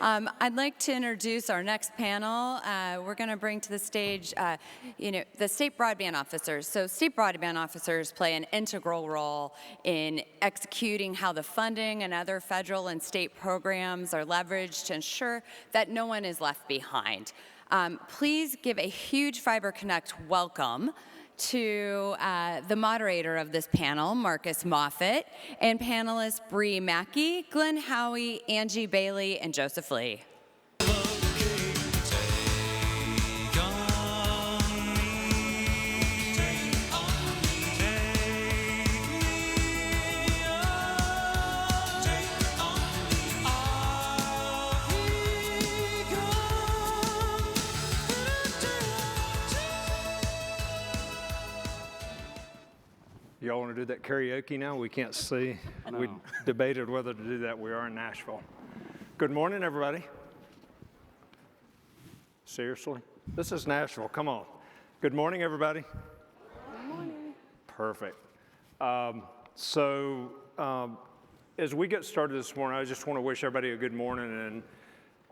I'd like to introduce our next panel. We're going to bring to the stage, the State Broadband Officers. So State Broadband Officers play an integral role in executing how the funding and other federal and state programs are leveraged to ensure that no one is left behind. Please give a huge Fiber Connect welcome to the moderator of this panel, Marcus Moffett, and panelists Bree, Maki, Glen, Howie, Angie Bailey, and Joseph Lee. Y'all want to do that karaoke now? We can't see. No. We debated whether to do that. We are in Nashville. Good morning, everybody. Seriously? This is Nashville. Come on. Good morning, everybody. Good morning. Perfect. As we get started this morning, I just want to wish everybody a good morning, and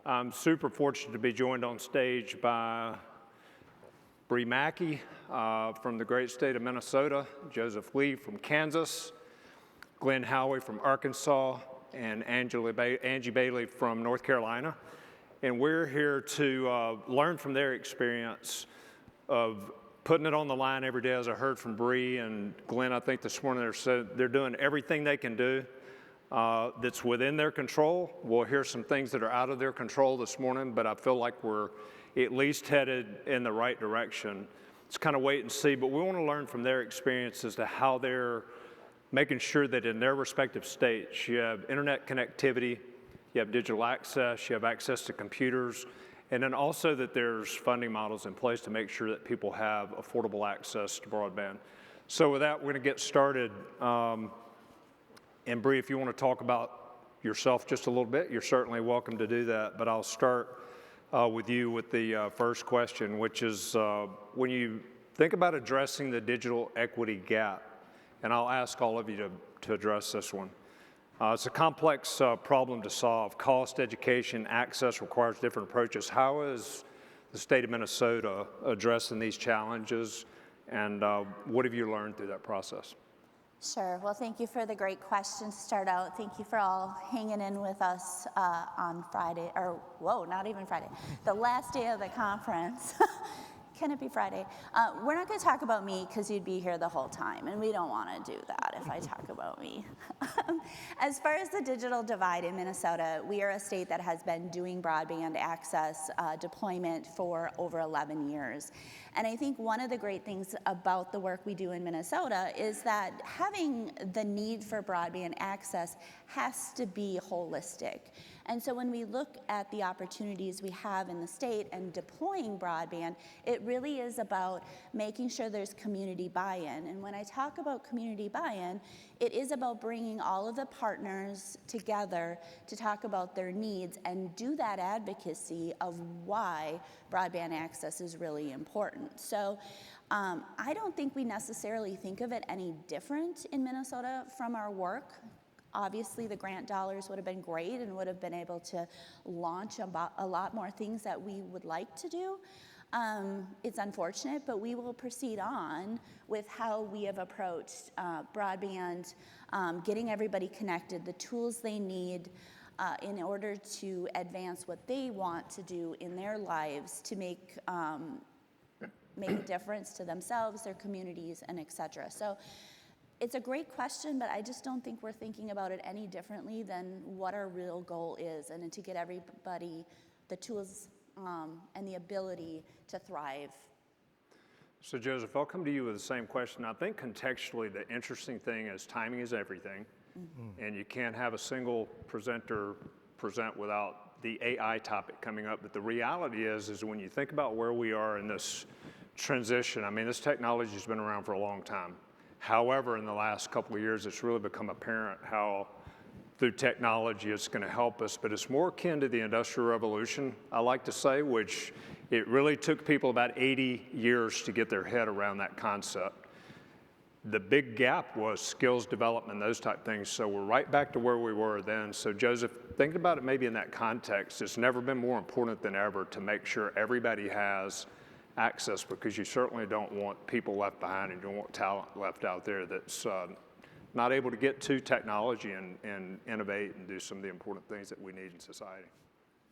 I'm super fortunate to be joined on stage by Bree Maki from the great state of Minnesota, Joseph Lee from Kansas, Glen Howie from Arkansas, and Angie Bailey from North Carolina. And we're here to learn from their experience of putting it on the line every day, as I heard from Bree and Glen. I think this morning they're doing everything they can do that's within their control. We'll hear some things that are out of their control this morning, but I feel like we're at least headed in the right direction. It's kind of wait and see, but we want to learn from their experience as to how they're making sure that in their respective states, you have internet connectivity, you have digital access, you have access to computers, and then also that there's funding models in place to make sure that people have affordable access to broadband. So with that, we're going to get started. And Bree, if you want to talk about yourself just a little bit, you're certainly welcome to do that, but I'll start with you with the first question, which is when you think about addressing the digital equity gap, and I'll ask all of you to address this one. It's a complex problem to solve. Cost, education, access requires different approaches. How is the state of Minnesota addressing these challenges, and what have you learned through that process? Sure. Well, thank you for the great question to start out. Thank you for all hanging in with us on Friday, or whoa, not even Friday, the last day of the conference. Can it be Friday? We're not going to talk about me because you'd be here the whole time, and we don't want to do that if I talk about me. As far as the digital divide in Minnesota, we are a state that has been doing broadband access deployment for over 11 years. And I think one of the great things about the work we do in Minnesota is that having the need for broadband access has to be holistic. And so when we look at the opportunities we have in the state and deploying broadband, it really is about making sure there's community buy-in. And when I talk about community buy-in, it is about bringing all of the partners together to talk about their needs and do that advocacy of why broadband access is really important. So I don't think we necessarily think of it any different in Minnesota from our work. Obviously, the grant dollars would have been great and would have been able to launch a lot more things that we would like to do. It's unfortunate, but we will proceed on with how we have approached broadband, getting everybody connected, the tools they need in order to advance what they want to do in their lives to make a difference to themselves, their communities, and et cetera. So it's a great question, but I just don't think we're thinking about it any differently than what our real goal is, and to get everybody the tools and the ability to thrive. So Joseph, I'll come to you with the same question. I think contextually the interesting thing is timing is everything, and you can't have a single presenter present without the AI topic coming up. But the reality is when you think about where we are in this transition, I mean, this technology has been around for a long time. However, in the last couple of years, it's really become apparent how through technology it's going to help us, but it's more akin to the Industrial Revolution, I like to say, which it really took people about 80 years to get their head around that concept. the big gap was skills development, those type things. So we're right back to where we were then. So Joseph, thinking about it maybe in that context, it's never been more important than ever to make sure everybody has access, because you certainly don't want people left behind and you don't want talent left out there that's not able to get to technology and innovate and do some of the important things that we need in society.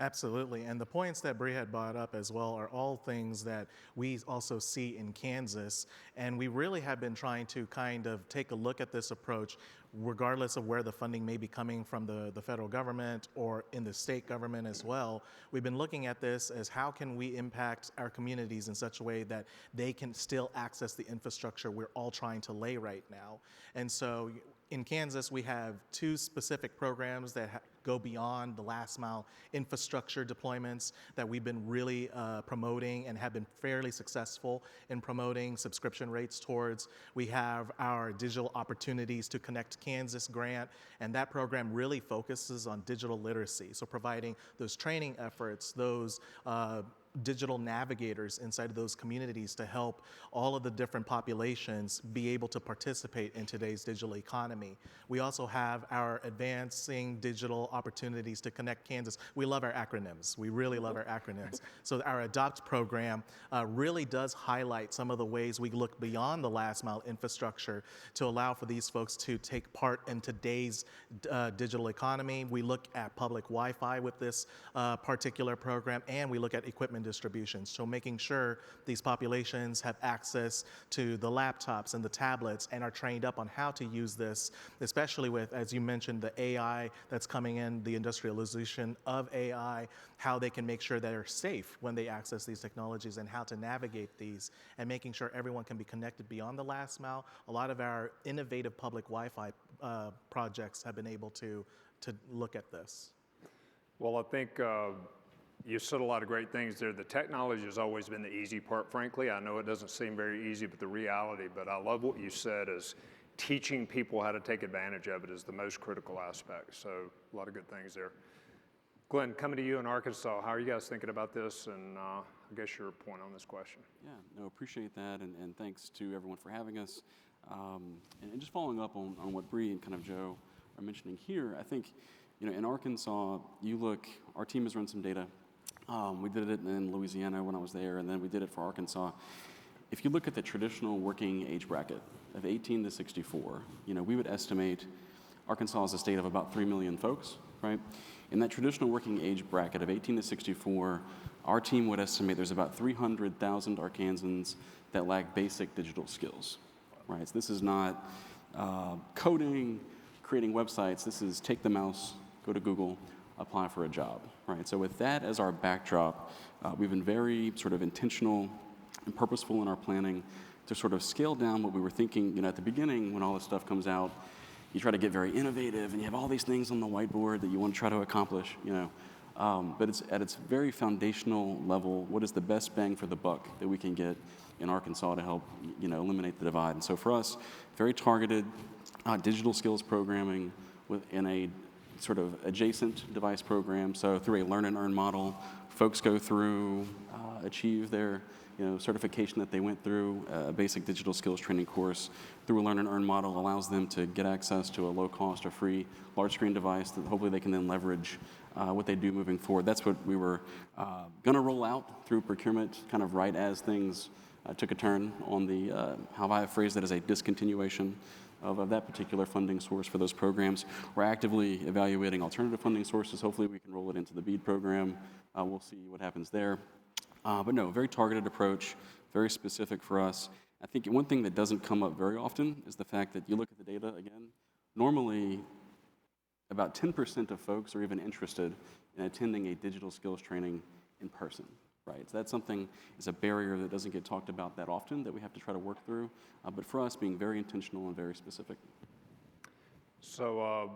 Absolutely, and the points that Bree had brought up as well are all things that we also see in Kansas, and we really have been trying to kind of take a look at this approach regardless of where the funding may be coming from the federal government or in the state government as well. We've been looking at this as how can we impact our communities in such a way that they can still access the infrastructure we're all trying to lay right now. And so in Kansas, we have two specific programs that go beyond the last mile infrastructure deployments that we've been really promoting and have been fairly successful in promoting subscription rates towards. We have our Digital Opportunities to Connect Kansas grant, and that program really focuses on digital literacy. So providing those training efforts, those digital navigators inside of those communities to help all of the different populations be able to participate in today's digital economy. We also have our Advancing Digital Opportunities to Connect Kansas. We love our acronyms. We really love our acronyms. So our ADOPT program really does highlight some of the ways we look beyond the last mile infrastructure to allow for these folks to take part in today's digital economy. We look at public Wi-Fi with this particular program, and we look at equipment distribution. So making sure these populations have access to the laptops and the tablets and are trained up on how to use this, especially with, as you mentioned, the AI that's coming in, the industrialization of AI, how they can make sure that they're safe when they access these technologies and how to navigate these, and making sure everyone can be connected beyond the last mile. A lot of our innovative public Wi-Fi projects have been able to look at this. Well, I think you said a lot of great things there. The technology has always been the easy part, frankly. I know it doesn't seem very easy, but the reality, but I love what you said is teaching people how to take advantage of it is the most critical aspect. So a lot of good things there. Glen, coming to you in Arkansas, how are you guys thinking about this? And I guess your point on this question. Yeah, no, appreciate that, and thanks to everyone for having us. And just following up on what Bree and kind of Joe are mentioning here, I think, in Arkansas, our team has run some data. We did it in Louisiana when I was there, and then we did it for Arkansas. If you look at the traditional working age bracket of 18 to 64, we would estimate Arkansas is a state of about 3 million folks, right? In that traditional working age bracket of 18 to 64, our team would estimate there's about 300,000 Arkansans that lack basic digital skills, right? So this is not coding, creating websites. This is take the mouse, go to Google, apply for a job, right? So with that as our backdrop, we've been very sort of intentional and purposeful in our planning to sort of scale down what we were thinking. At the beginning, when all this stuff comes out, you try to get very innovative and you have all these things on the whiteboard that you want to try to accomplish, but it's at its very foundational level, what is the best bang for the buck that we can get in Arkansas to help, eliminate the divide? And so for us, very targeted digital skills programming within a sort of adjacent device program. So through a learn and earn model, folks go through, achieve their certification that they went through. A basic digital skills training course through a learn and earn model allows them to get access to a low cost or free large screen device that hopefully they can then leverage what they do moving forward. That's what we were going to roll out through procurement kind of right as things took a turn on the, how I have phrased it, as a discontinuation of that particular funding source for those programs. We're actively evaluating alternative funding sources. Hopefully we can roll it into the BEAD program. We'll see what happens there. But no, very targeted approach, very specific for us. I think one thing that doesn't come up very often is the fact that you look at the data again, normally about 10% of folks are even interested in attending a digital skills training in person, right? So that's something, is a barrier that doesn't get talked about that often that we have to try to work through. But for us, being very intentional and very specific. So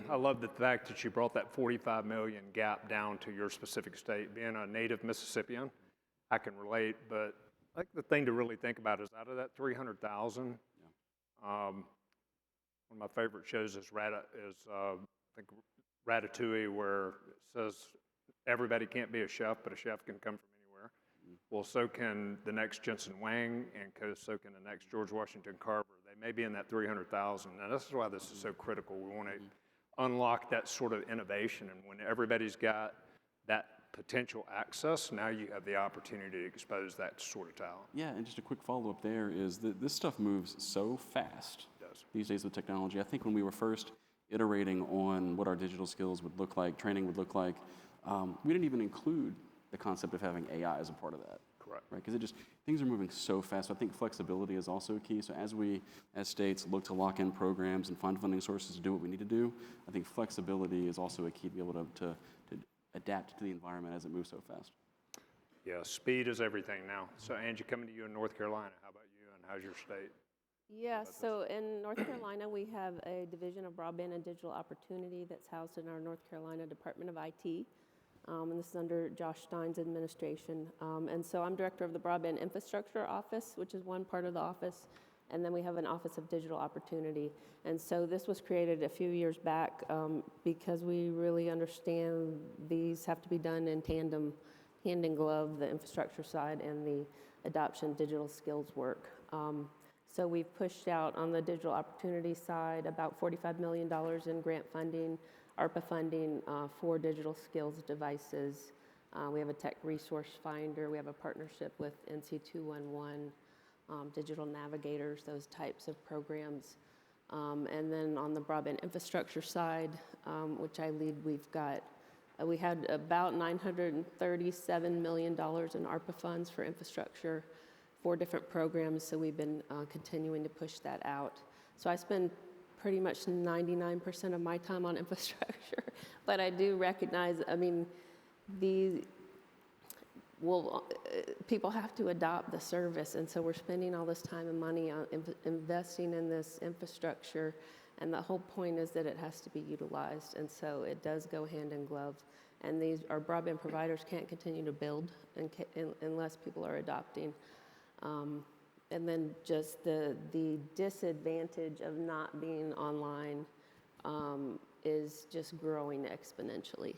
I love the fact that you brought that 45 million gap down to your specific state. Being a native Mississippian, I can relate, but I think the thing to really think about is out of that 300,000, one of my favorite shows is I think Ratatouille, where it says everybody can't be a chef, but a chef can come from anywhere. Well, so can the next Jensen Wang, and so can the next George Washington Carver. They maybe in that 300,000. And this is why this is so critical. We want to unlock that sort of innovation. And when everybody's got that potential access, now you have the opportunity to expose that sort of talent. Yeah, and just a quick follow-up there is that this stuff moves so fast these days with technology. I think when we were first iterating on what our digital skills would look like, training would look like, we didn't even include the concept of having AI as a part of that. Correct. Right, because things are moving so fast. So I think flexibility is also key. So as states look to lock in programs and find funding sources to do what we need to do, I think flexibility is also a key to be able to adapt to the environment as it moves so fast. Yeah, speed is everything now. So Angie, coming to you in North Carolina, how about you and how's your state? Yeah, so in North Carolina, we have a Division of Broadband and Digital Opportunity that's housed in our North Carolina Department of IT. And this is under Josh Stein's administration. And so I'm director of the Broadband Infrastructure Office, which is one part of the office. And then we have an Office of Digital Opportunity. And so this was created a few years back because we really understand these have to be done in tandem, hand in glove, the infrastructure side and the adoption digital skills work. So we've pushed out on the digital opportunity side about $45 million in grant funding, ARPA funding for digital skills devices. We have a tech resource finder. We have a partnership with NC211, digital navigators, those types of programs. And then on the broadband infrastructure side, which I lead, we had about $937 million in ARPA funds for infrastructure, 4 different programs, so we've been continuing to push that out. So I spend pretty much 99% of my time on infrastructure, but I do recognize, I mean, people have to adopt the service, and so we're spending all this time and money on investing in this infrastructure, and the whole point is that it has to be utilized, and so it does go hand in glove. And our broadband providers can't continue to build unless people are adopting. And then just the disadvantage of not being online is just growing exponentially.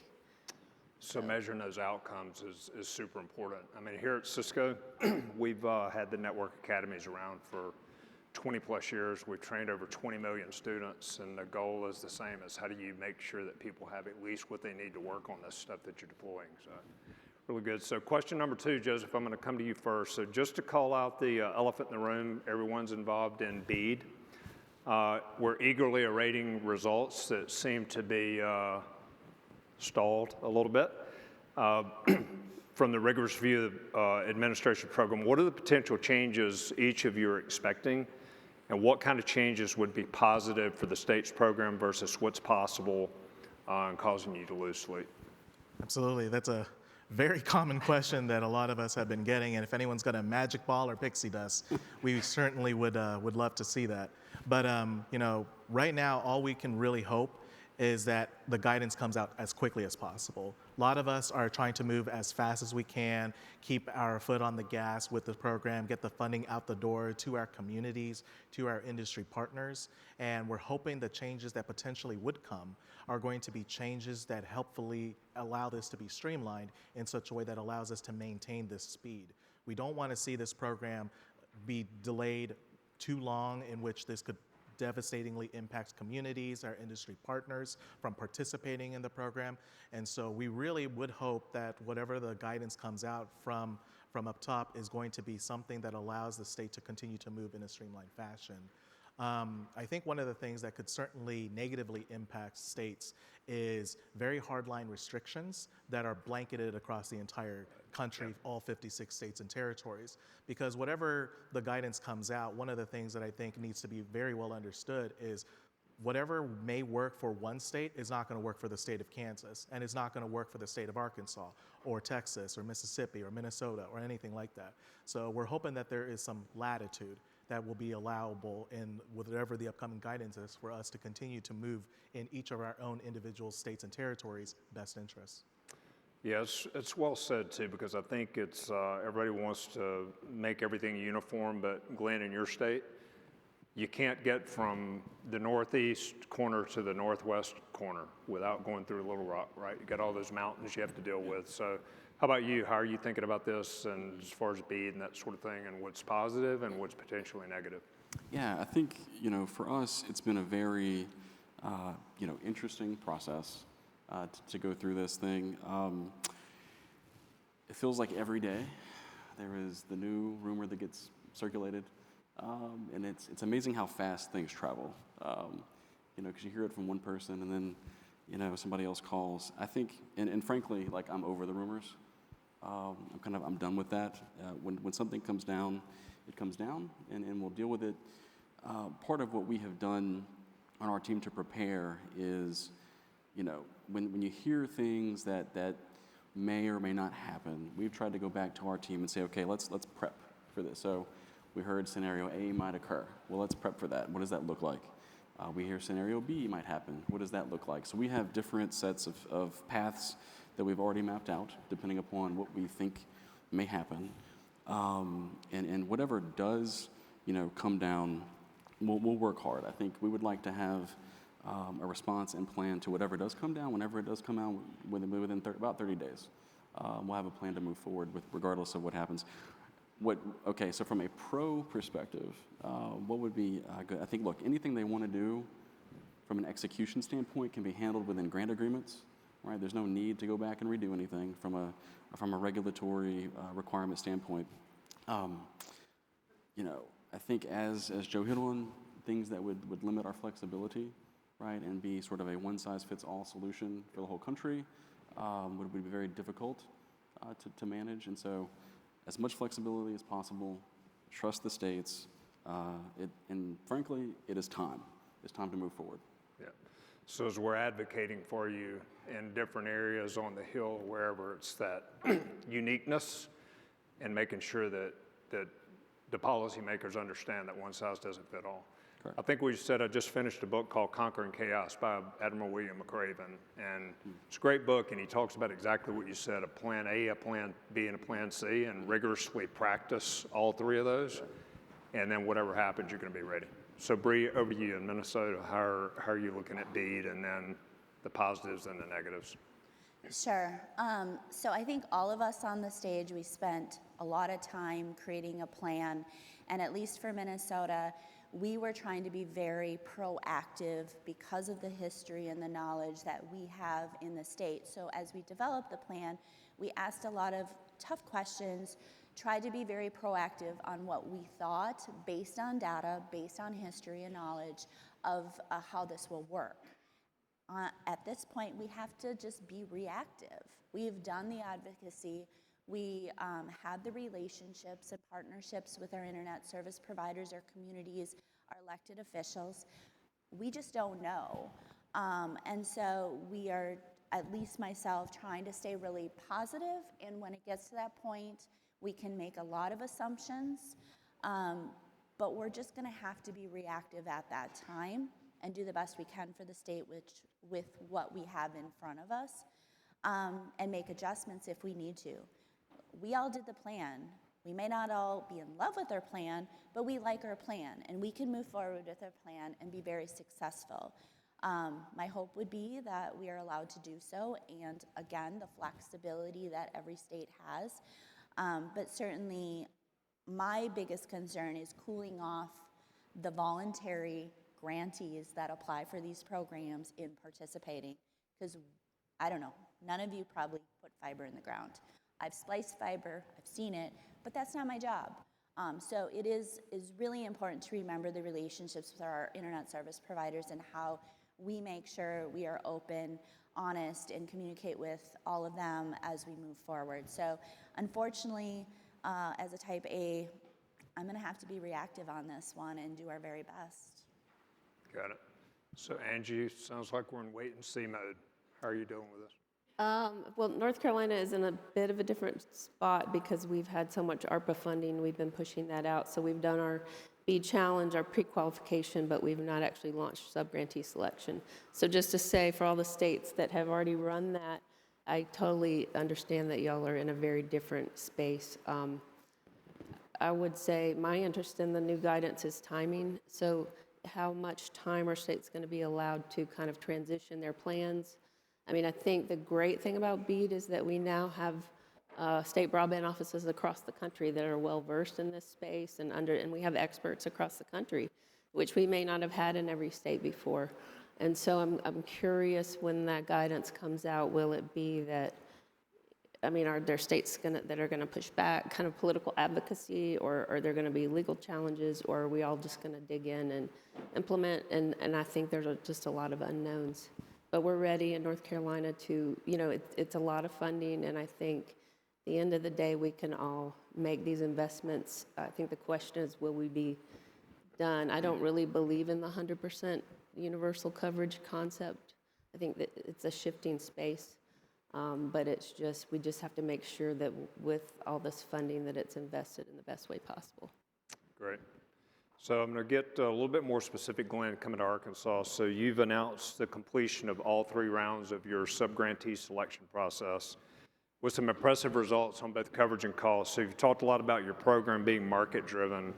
So measuring those outcomes is super important. I mean, here at Cisco, we've had the network academies around for 20 plus years. We've trained over 20 million students, and the goal is the same as how do you make sure that people have at least what they need to work on this stuff that you're deploying. So really good. So question number 2, Joseph, I'm going to come to you first. So just to call out the elephant in the room, everyone's involved in BEAD. We're eagerly awaiting results that seem to be stalled a little bit. From the rigorous review of the administration program, what are the potential changes each of you are expecting, and what kind of changes would be positive for the state's program versus what's possible and causing you to lose sleep? Absolutely. That's a very common question that a lot of us have been getting, and if anyone's got a magic ball or pixie dust, we certainly would love to see that. But you know, right now, all we can really hope is that the guidance comes out as quickly as possible. A lot of us are trying to move as fast as we can, keep our foot on the gas with the program, get the funding out the door to our communities, to our industry partners, and we're hoping the changes that potentially would come are going to be changes that helpfully allow this to be streamlined in such a way that allows us to maintain this speed. We don't want to see this program be delayed too long, in which this could devastatingly impacts communities, our industry partners from participating in the program. And so we really would hope that whatever the guidance comes out from up top is going to be something that allows the state to continue to move in a streamlined fashion. I think one of the things that could certainly negatively impact states is very hardline restrictions that are blanketed across the entire country, all 56 states and territories. Because whatever the guidance comes out, one of the things that I think needs to be very well understood is whatever may work for one state is not going to work for the state of Kansas, and it's not going to work for the state of Arkansas or Texas or Mississippi or Minnesota or anything like that. So we're hoping that there is some latitude that will be allowable in whatever the upcoming guidance is for us to continue to move in each of our own individual states and territories' best interests. Yes, it's well said too, because I think it's everybody wants to make everything uniform, but Glen, in your state, you can't get from the northeast corner to the northwest corner without going through Little Rock, right? You got all those mountains you have to deal with. So how about you? How are you thinking about this, and as far as BEAD and that sort of thing, and what's positive and what's potentially negative? Yeah, I think, for us, it's been a very, interesting process to go through this thing. It feels like every day there is the new rumor that gets circulated, and it's amazing how fast things travel. Because you hear it from one person and then, somebody else calls. I think, and frankly, like I'm over the rumors. I'm done with that. When something comes down, it comes down, and we'll deal with it. Part of what we have done on our team to prepare is, when you hear things that may or may not happen, we've tried to go back to our team and say, okay, let's prep for this. So we heard scenario A might occur. Well, let's prep for that. What does that look like? We hear scenario B might happen. What does that look like? So we have different sets of paths that we've already mapped out, depending upon what we think may happen. And whatever does, come down, we'll work hard. I think we would like to have a response and plan to whatever does come down, whenever it does come out, within about 30 days. We'll have a plan to move forward with, regardless of what happens. So from a pro perspective, what would be good? I think, look, anything they want to do from an execution standpoint can be handled within grant agreements, right? There's no need to go back and redo anything from a regulatory requirement standpoint. I think as Joe hit on, things that would limit our flexibility, right, and be sort of a one-size-fits-all solution for the whole country would be very difficult to manage. And so as much flexibility as possible, trust the states, and frankly, it is time. It's time to move forward. Yeah. So as we're advocating for you in different areas on the Hill, wherever it's that uniqueness, and making sure that the policymakers understand that one size doesn't fit all. Correct. I think we said I just finished a book called Conquering Chaos by Admiral William McRaven, and it's a great book, and he talks about exactly what you said, a plan A, a plan B, and a plan C, and rigorously practice all three of those, and then whatever happens, you're gonna be ready. So Bree, over to you in Minnesota, how are you looking at BEAD, and then the positives and the negatives? Sure. So I think all of us on the stage, we spent a lot of time creating a plan, and at least for Minnesota, we were trying to be very proactive because of the history and the knowledge that we have in the state. So as we developed the plan, we asked a lot of tough questions, tried to be very proactive on what we thought based on data, based on history and knowledge of how this will work. At this point, we have to just be reactive. We've done the advocacy. We have the relationships and partnerships with our internet service providers, our communities, our elected officials. We just don't know. And so we are, at least myself, trying to stay really positive. And when it gets to that point, we can make a lot of assumptions. But we're just going to have to be reactive at that time and do the best we can for the state with what we have in front of us, and make adjustments if we need to. We all did the plan. We may not all be in love with our plan, but we like our plan, and we can move forward with our plan and be very successful. My hope would be that we are allowed to do so, and again, the flexibility that every state has. But certainly, my biggest concern is cooling off the voluntary grantees that apply for these programs in participating, because I don't know, none of you probably put fiber in the ground. I've spliced fiber, I've seen it, but that's not my job. So it is really important to remember the relationships with our internet service providers and how we make sure we are open, honest, and communicate with all of them as we move forward. So unfortunately, as a type A, I'm gonna have to be reactive on this one and do our very best. Got it. So Angie, sounds like we're in wait and see mode. How are you doing with this? Well, North Carolina is in a bit of a different spot because we've had so much ARPA funding. We've been pushing that out. So we've done our BEAD challenge, our pre-qualification, but we've not actually launched sub-grantee selection. So just to say, for all the states that have already run that, I totally understand that y'all are in a very different space. I would say my interest in the new guidance is timing. So how much time are states going to be allowed to kind of transition their plans? I mean, I think the great thing about BEAD is that we now have state broadband offices across the country that are well-versed in this space, and we have experts across the country, which we may not have had in every state before. And so I'm curious, when that guidance comes out, will it be that, I mean, are there states that are gonna push back, kind of political advocacy, or are there gonna be legal challenges, or are we all just gonna dig in and implement? And I think there's just a lot of unknowns. But we're ready in North Carolina to, it's a lot of funding, and I think at the end of the day, we can all make these investments. I think the question is, will we be done? I don't really believe in the 100% universal coverage concept. I think that it's a shifting space. But we just have to make sure that with all this funding that it's invested in the best way possible. Great. So I'm going to get a little bit more specific, Glen, coming to Arkansas. So you've announced the completion of all 3 rounds of your subgrantee selection process with some impressive results on both coverage and cost. So you've talked a lot about your program being market-driven.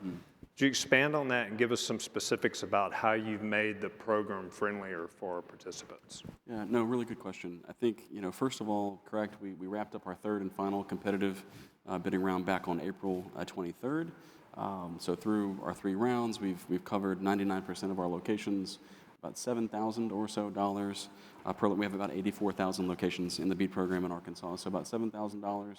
Could you expand on that and give us some specifics about how you've made the program friendlier for participants? Yeah, no, really good question. I think, first of all, correct, we wrapped up our 3rd and final competitive bidding round back on April 23rd. So through our 3 rounds, we've covered 99% of our locations, about $7,000 or so dollars per. We have about 84,000 locations in the BEAD program in Arkansas, so about $7,000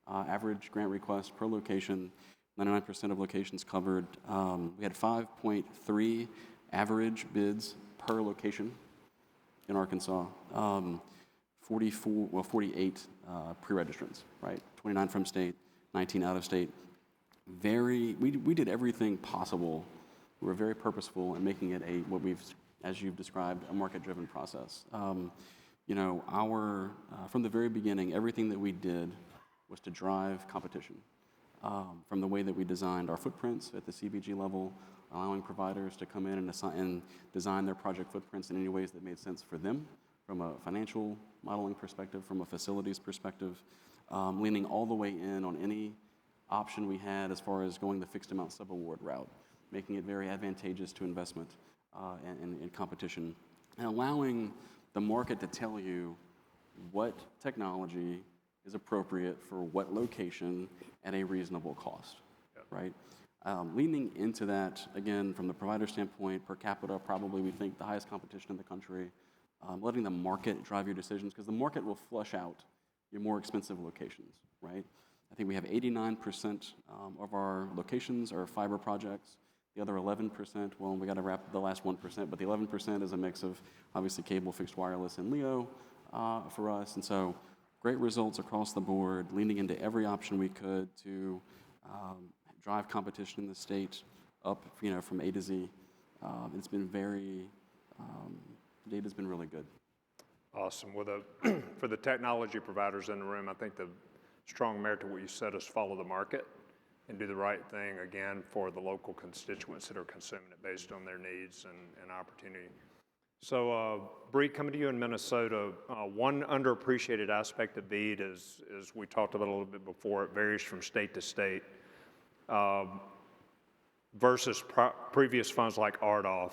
average grant request per location. 99% of locations covered. We had 5.3 average bids per location in Arkansas. 48 pre-registrants, right? 29 from state, 19 out of state. We did everything possible. We were very purposeful in making it what we've, as you've described, a market-driven process. From the very beginning, everything that we did was to drive competition. From the way that we designed our footprints at the CBG level, allowing providers to come in and design their project footprints in any ways that made sense for them, from a financial modeling perspective, from a facilities perspective, leaning all the way in on any option we had as far as going the fixed amount subaward route, making it very advantageous to investment and competition, and allowing the market to tell you what technology is appropriate for what location at a reasonable cost, right? Leaning into that, again, from the provider standpoint, per capita, probably we think the highest competition in the country, letting the market drive your decisions, because the market will flush out your more expensive locations, right? I think we have 89% of our locations are fiber projects. The other 11%, well, we got to wrap the last 1%, but the 11% is a mix of obviously cable, fixed wireless, and LEO for us. And so great results across the board, leaning into every option we could to drive competition in the state up, from A to Z. It's been data's been really good. Awesome. For the technology providers in the room, I think the strong merit to what you said is follow the market and do the right thing, again, for the local constituents that are consuming it based on their needs and opportunity. So, Bree, coming to you in Minnesota, one underappreciated aspect of BEAD is we talked about a little bit before, it varies from state to state versus previous funds like RDOF.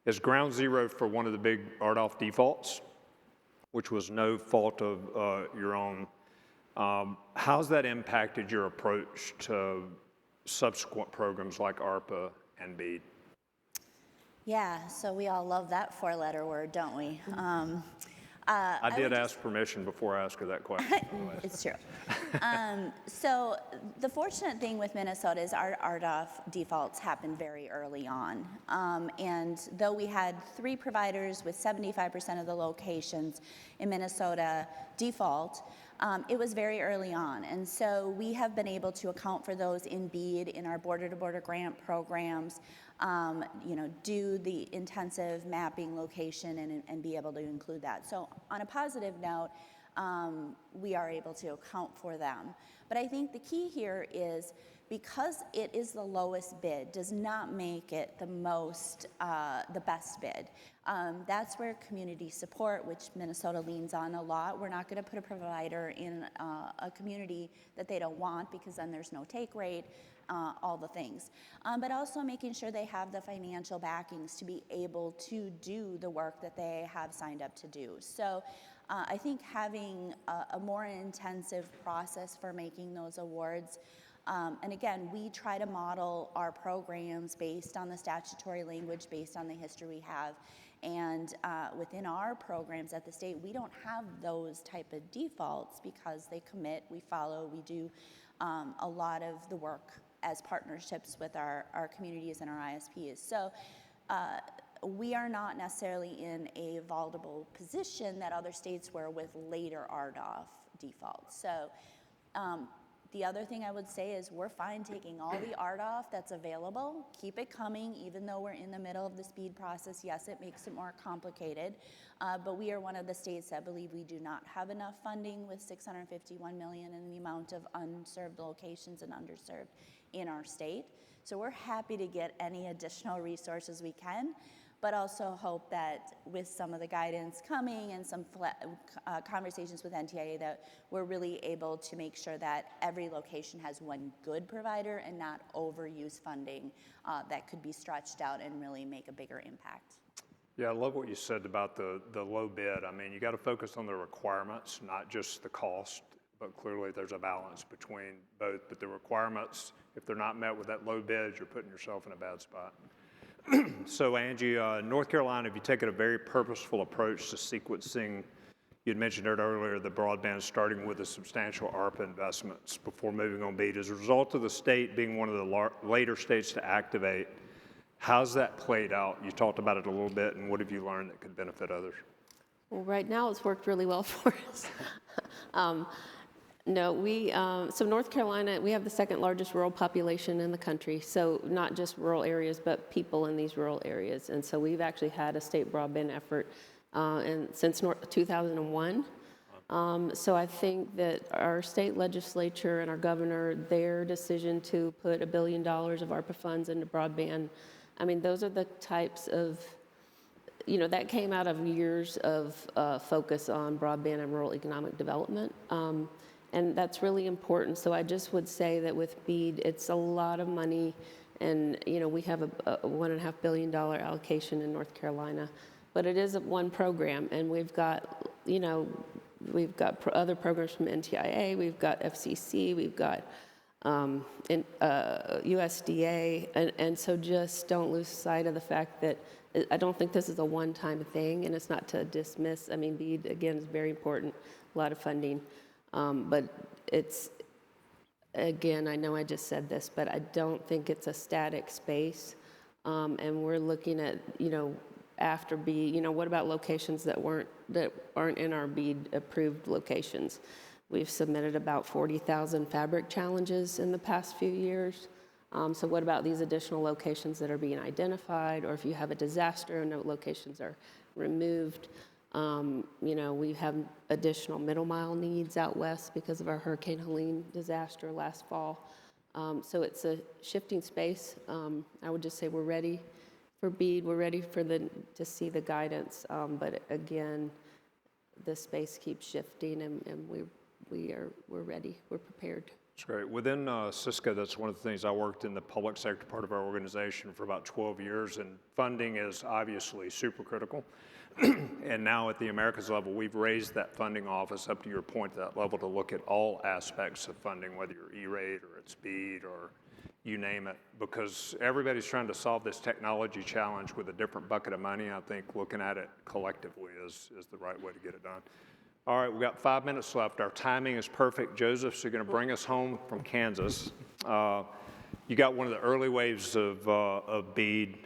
Is ground zero for one of the big RDOF defaults, which was no fault of your own. How's that impacted your approach to subsequent programs like ARPA and BEAD? Yeah, so we all love that 4-letter word, don't we? I did ask permission before I asked her that question. It's true. So the fortunate thing with Minnesota is our RDOF defaults happen very early on. And though we had 3 providers with 75% of the locations in Minnesota default, it was very early on. And so we have been able to account for those in BEAD, in our border-to-border grant programs, do the intensive mapping location and be able to include that. So on a positive note, we are able to account for them. But I think the key here is because it is the lowest bid does not make it the best bid. That's where community support, which Minnesota leans on a lot. We're not going to put a provider in a community that they don't want because then there's no take rate. All the things, but also making sure they have the financial backings to be able to do the work that they have signed up to do. So I think having a more intensive process for making those awards, and again, we try to model our programs based on the statutory language, based on the history we have. And within our programs at the state, we don't have those type of defaults because they commit, we follow, we do a lot of the work as partnerships with our communities and our ISPs. So we are not necessarily in a vulnerable position that other states were with later RDOF defaults. So the other thing I would say is we're fine taking all the RDOF that's available, keep it coming, even though we're in the middle of the BEAD process. Yes, it makes it more complicated, but we are one of the states that believe we do not have enough funding with $651 million in the amount of unserved locations and underserved in our state. So we're happy to get any additional resources we can, but also hope that with some of the guidance coming and some conversations with NTIA that we're really able to make sure that every location has one good provider and not overuse funding that could be stretched out and really make a bigger impact. Yeah, I love what you said about the low bid. I mean, you got to focus on the requirements, not just the cost, but clearly there's a balance between both. But the requirements, if they're not met with that low bid, you're putting yourself in a bad spot. So Angie, North Carolina, have you taken a very purposeful approach to sequencing? You'd mentioned it earlier, the broadband starting with the substantial ARPA investments before moving on BEAD. As a result of the state being one of the later states to activate, how's that played out? You talked about it a little bit, and what have you learned that could benefit others? Well, right now it's worked really well for us. No, so North Carolina, we have the second largest rural population in the country. So not just rural areas, but people in these rural areas. And so we've actually had a state broadband effort since 2001. So I think that our state legislature and our governor, their decision to put $1 billion of ARPA funds into broadband, I mean, those are the types of, that came out of years of focus on broadband and rural economic development. And that's really important. So I just would say that with BEAD, it's a lot of money. And, we have a $1.5 billion allocation in North Carolina. But it is one program. And we've got, other programs from NTIA. We've got FCC. We've got USDA. And so just don't lose sight of the fact that I don't think this is a one-time thing. And it's not to dismiss. I mean, BEAD, again, is very important. A lot of funding. But it's, again, I know I just said this, but I don't think it's a static space. And we're looking at, after BEAD, what about locations that aren't in our BEAD approved locations? We've submitted about 40,000 fabric challenges in the past few years. So what about these additional locations that are being identified, or if you have a disaster and no locations are removed? We have additional middle mile needs out west because of our Hurricane Helene disaster last fall. So it's a shifting space. I would just say we're ready for BEAD. We're ready to see the guidance. But again, the space keeps shifting, and we're ready. We're prepared. That's great. Within Cisco, that's one of the things. I worked in the public sector part of our organization for about 12 years, and funding is obviously super critical. And now at the Americas level, we've raised that funding office up to your point, to that level, to look at all aspects of funding, whether you're E-rate or it's BEAD or you name it, because everybody's trying to solve this technology challenge with a different bucket of money. I think looking at it collectively is the right way to get it done. All right, we've got 5 minutes left. Our timing is perfect. Joseph, so you're going to bring us home from Kansas. You got one of the early waves of BEAD.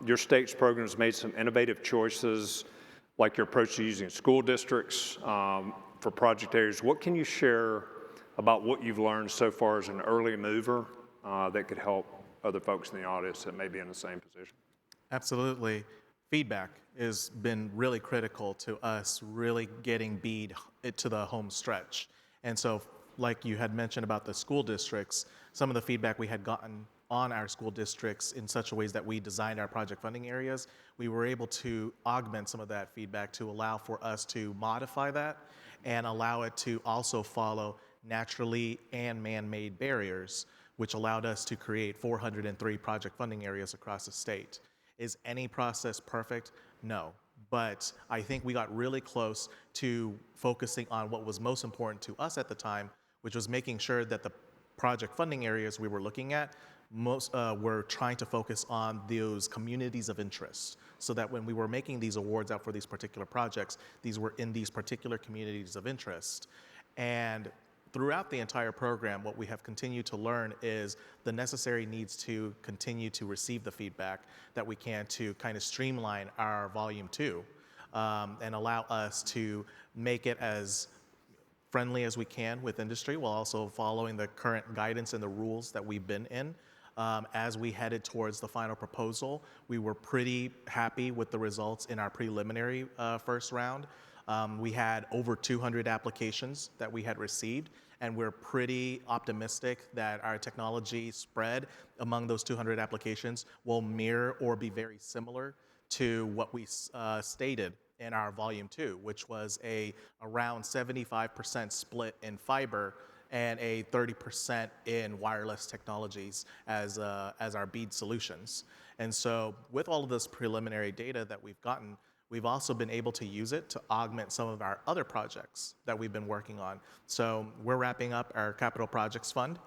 Your state's program has made some innovative choices, like your approach to using school districts for project areas. What can you share about what you've learned so far as an early mover that could help other folks in the audience that may be in the same position? Absolutely. Feedback has been really critical to us really getting BEAD to the home stretch. And so, like you had mentioned about the school districts, some of the feedback we had gotten on our school districts in such a ways that we designed our project funding areas, we were able to augment some of that feedback to allow for us to modify that and allow it to also follow naturally and man-made barriers, which allowed us to create 403 project funding areas across the state. Is any process perfect? No, But I think we got really close to focusing on what was most important to us at the time, which was making sure that the project funding areas we were looking at were trying to focus on those communities of interest, so that when we were making these awards out for these particular projects, these were in these particular communities of interest. And throughout the entire program, what we have continued to learn is the necessary needs to continue to receive the feedback that we can to kind of streamline our volume 2 and allow us to make it as friendly as we can with industry, while also following the current guidance and the rules that we've been in. As we headed towards the final proposal, we were pretty happy with the results in our preliminary first round. We had over 200 applications that we had received, and we're pretty optimistic that our technology spread among those 200 applications will mirror or be very similar to what we stated in our volume 2, which was around 75% split in fiber and a 30% in wireless technologies as our BEAD solutions. And so with all of this preliminary data that we've gotten, we've also been able to use it to augment some of our other projects that we've been working on. So we're wrapping up our capital projects fund,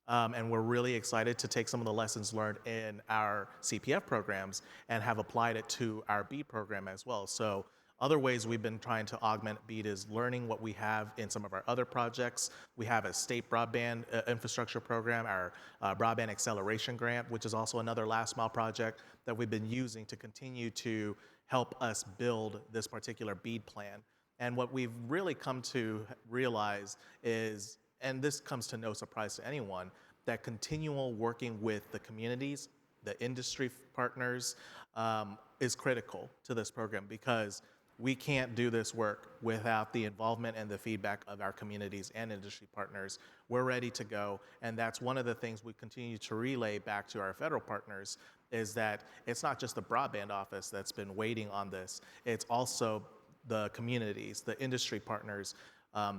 and we're really excited to take some of the lessons learned in our CPF programs and have applied it to our BEAD program as well. So other ways we've been trying to augment BEAD is learning what we have in some of our other projects. We have a state broadband infrastructure program, our broadband acceleration grant, which is also another last mile project that we've been using to continue to help us build this particular BEAD plan. And what we've really come to realize is, and this comes to no surprise to anyone, that continual working with the communities, the industry partners, is critical to this program, because we can't do this work without the involvement and the feedback of our communities and industry partners. We're ready to go, and that's one of the things we continue to relay back to our federal partners, is that it's not just the broadband office that's been waiting on this, it's also the communities, the industry partners.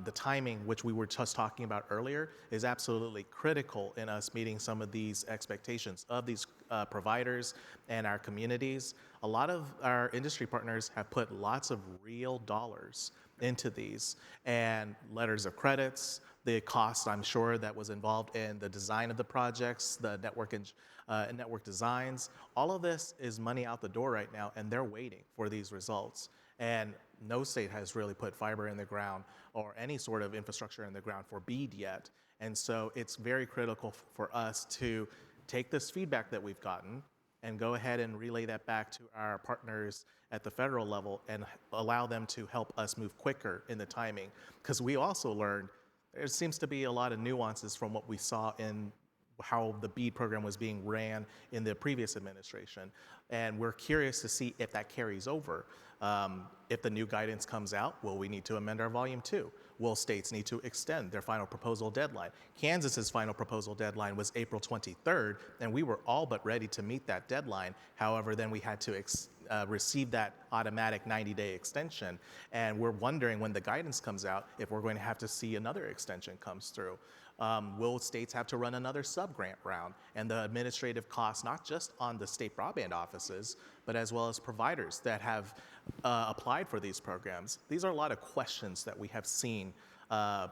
The timing, which we were just talking about earlier, is absolutely critical in us meeting some of these expectations of these providers and our communities. A lot of our industry partners have put lots of real dollars into these, and letters of credits, the cost, I'm sure, that was involved in the design of the projects, the network designs. All of this is money out the door right now, and they're waiting for these results. And no state has really put fiber in the ground or any sort of infrastructure in the ground for BEAD yet. And so it's very critical for us to take this feedback that we've gotten and go ahead and relay that back to our partners at the federal level and allow them to help us move quicker in the timing. Because we also learned there seems to be a lot of nuances from what we saw in how the BEAD program was being ran in the previous administration. And we're curious to see if that carries over. If the new guidance comes out, will we need to amend our volume 2? Will states need to extend their final proposal deadline? Kansas's final proposal deadline was April 23rd, and we were all but ready to meet that deadline. However, then we had to receive that automatic 90-day extension. And we're wondering when the guidance comes out if we're going to have to see another extension comes through. Will states have to run another sub-grant round? And the administrative costs, not just on the state broadband offices, but as well as providers that have applied for these programs. These are a lot of questions that we have seen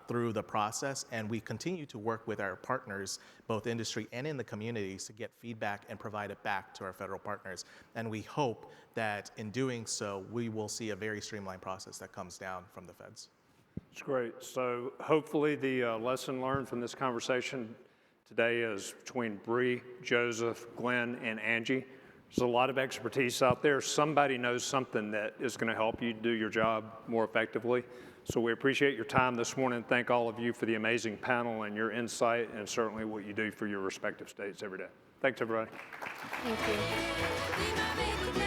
through the process, and we continue to work with our partners, both industry and in the communities, to get feedback and provide it back to our federal partners. And we hope that in doing so, we will see a very streamlined process that comes down from the feds. It's great. So hopefully the lesson learned from this conversation today is between Bree, Joseph, Glen, and Angie. There's a lot of expertise out there. Somebody knows something that is going to help you do your job more effectively. So we appreciate your time this morning. Thank all of you for the amazing panel and your insight, and certainly what you do for your respective states every day. Thanks, everybody. Thank you.